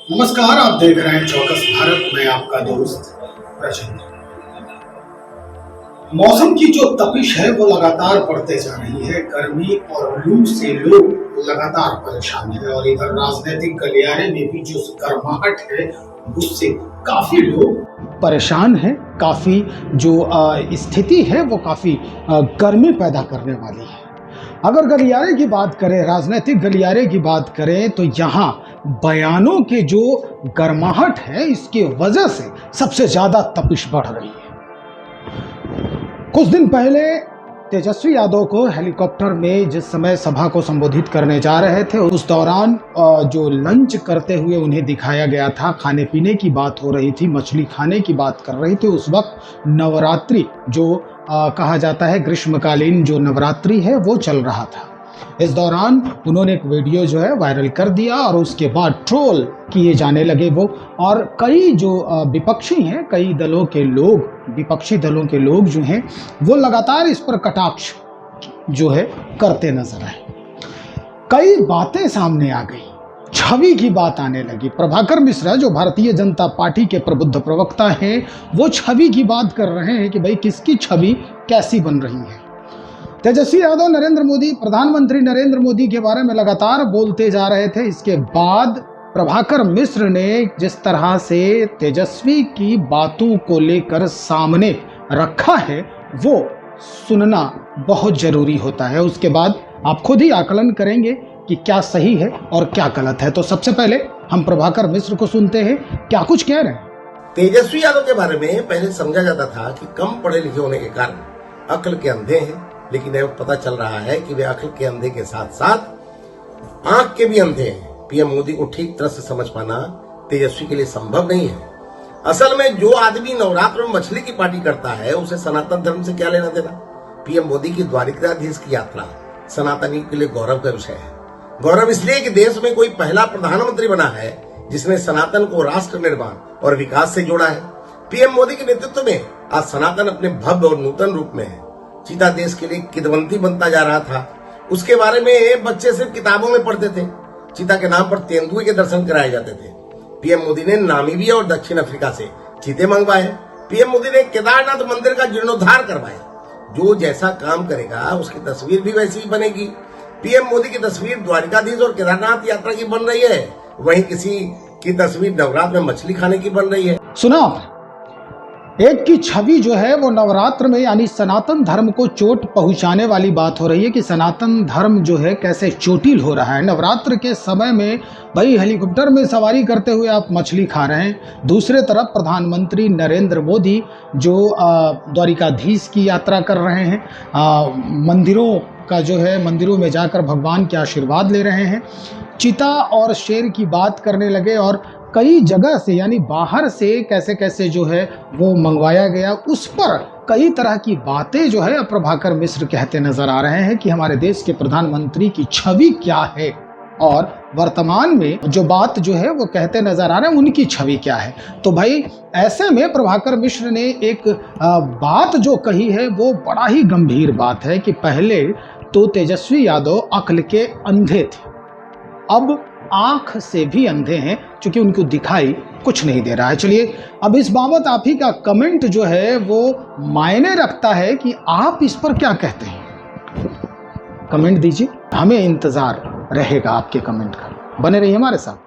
नमस्कार, आप देख रहे हैं चौकस भारत में आपका दोस्त प्रचंड। मौसम की जो तपिश है वो लगातार बढ़ते जा रही है। गर्मी और लू से लोग लगातार परेशान है और इधर राजनीतिक गलियारे में भी जो गर्माहट है उससे काफी लोग परेशान हैं। काफी जो स्थिति है वो काफी गर्मी पैदा करने वाली है। अगर गलियारे की बात करें, राजनीतिक गलियारे की बात करें, तो यहाँ बयानों के जो गर्माहट है इसकी वजह से सबसे ज्यादा तपिश बढ़ रही है। कुछ दिन पहले तेजस्वी यादव को हेलीकॉप्टर में जिस समय सभा को संबोधित करने जा रहे थे, उस दौरान जो लंच करते हुए उन्हें दिखाया गया था, खाने पीने की बात हो रही थी, मछली खाने की बात कर रही थी। उस वक्त नवरात्रि जो कहा जाता है, ग्रीष्मकालीन जो नवरात्रि है वो चल रहा था। इस दौरान उन्होंने एक वीडियो जो है वायरल कर दिया और उसके बाद ट्रोल किए जाने लगे वो। और कई जो विपक्षी हैं, कई दलों के लोग, विपक्षी दलों के लोग जो हैं वो लगातार इस पर कटाक्ष जो है करते नजर आए। कई बातें सामने आ गई, छवि की बात आने लगी। प्रभाकर मिश्रा जो भारतीय जनता पार्टी के प्रबुद्ध प्रवक्ता हैं, वो छवि की बात कर रहे हैं कि भाई किसकी छवि कैसी बन रही है। तेजस्वी यादव नरेंद्र मोदी, प्रधानमंत्री नरेंद्र मोदी के बारे में लगातार बोलते जा रहे थे। इसके बाद प्रभाकर मिश्र ने जिस तरह से तेजस्वी की बातों को लेकर सामने रखा है वो सुनना बहुत जरूरी होता है। उसके बाद आप खुद ही आकलन करेंगे कि क्या सही है और क्या गलत है। तो सबसे पहले हम प्रभाकर मिश्र को सुनते हैं, क्या कुछ कह रहे हैं। तेजस्वी यादव के बारे में पहले समझा जाता था कि कम पढ़े लिखे होने के कारण अक्ल के अंधे हैं, लेकिन अब पता चल रहा है कि वे अक्ल के अंधे के साथ साथ आंख के भी अंधे हैं। पीएम मोदी को ठीक तरह से समझ पाना तेजस्वी के लिए संभव नहीं है। असल में जो आदमी नवरात्र में मछली की पार्टी करता है उसे सनातन धर्म से क्या लेना देना। पीएम मोदी की द्वारिकाधीश की यात्रा सनातनी के लिए गौरव का विषय है। गौरव इसलिए कि देश में कोई पहला प्रधानमंत्री बना है जिसने सनातन को राष्ट्र निर्माण और विकास से जोड़ा है। पीएम मोदी के नेतृत्व में आज सनातन अपने भव्य और नूतन रूप में है। चीता देश के लिए किदवंती बनता जा रहा था। उसके बारे में बच्चे सिर्फ किताबों में पढ़ते थे। चीता के नाम पर तेंदुए के दर्शन कराए जाते थे। पीएम मोदी ने नामीबिया और दक्षिण अफ्रीका से चीते मंगवाए। पीएम मोदी ने केदारनाथ मंदिर का जीर्णोद्धार करवाया। जो जैसा काम करेगा उसकी तस्वीर भी वैसी ही बनेगी। पीएम मोदी की तस्वीर द्वारिकाधीश और केदारनाथ यात्रा की बन रही है, वहीं किसी की तस्वीर नवरात्र में मछली खाने की बन रही है। सुना, एक की छवि जो है वो नवरात्र में यानी सनातन धर्म को चोट पहुंचाने वाली बात हो रही है कि सनातन धर्म जो है कैसे चोटिल हो रहा है। नवरात्र के समय में भाई हेलीकॉप्टर में सवारी करते हुए आप मछली खा रहे हैं। दूसरे तरफ प्रधानमंत्री नरेंद्र मोदी जो द्वारिकाधीश की यात्रा कर रहे हैं, मंदिरों का जो है, मंदिरों में जाकर भगवान के आशीर्वाद ले रहे हैं। चीता और शेर की बात करने लगे और कई जगह से यानी बाहर से कैसे कैसे जो है वो मंगवाया गया, उस पर कई तरह की बातें जो है प्रभाकर मिश्र कहते नजर आ रहे हैं कि हमारे देश के प्रधानमंत्री की छवि क्या है और वर्तमान में जो बात जो है वो कहते नजर आ रहे हैं उनकी छवि क्या है। तो भाई ऐसे में प्रभाकर मिश्र ने एक बात जो कही है वो बड़ा ही गंभीर बात है कि पहले तो तेजस्वी यादव अक्ल के अंधे थे, अब आंख से भी अंधे हैं क्योंकि उनको दिखाई कुछ नहीं दे रहा है। चलिए अब इस बाबत आप ही का कमेंट जो है वो मायने रखता है कि आप इस पर क्या कहते हैं। कमेंट दीजिए, हमें इंतजार रहेगा आपके कमेंट का। बने रहिए हमारे साथ।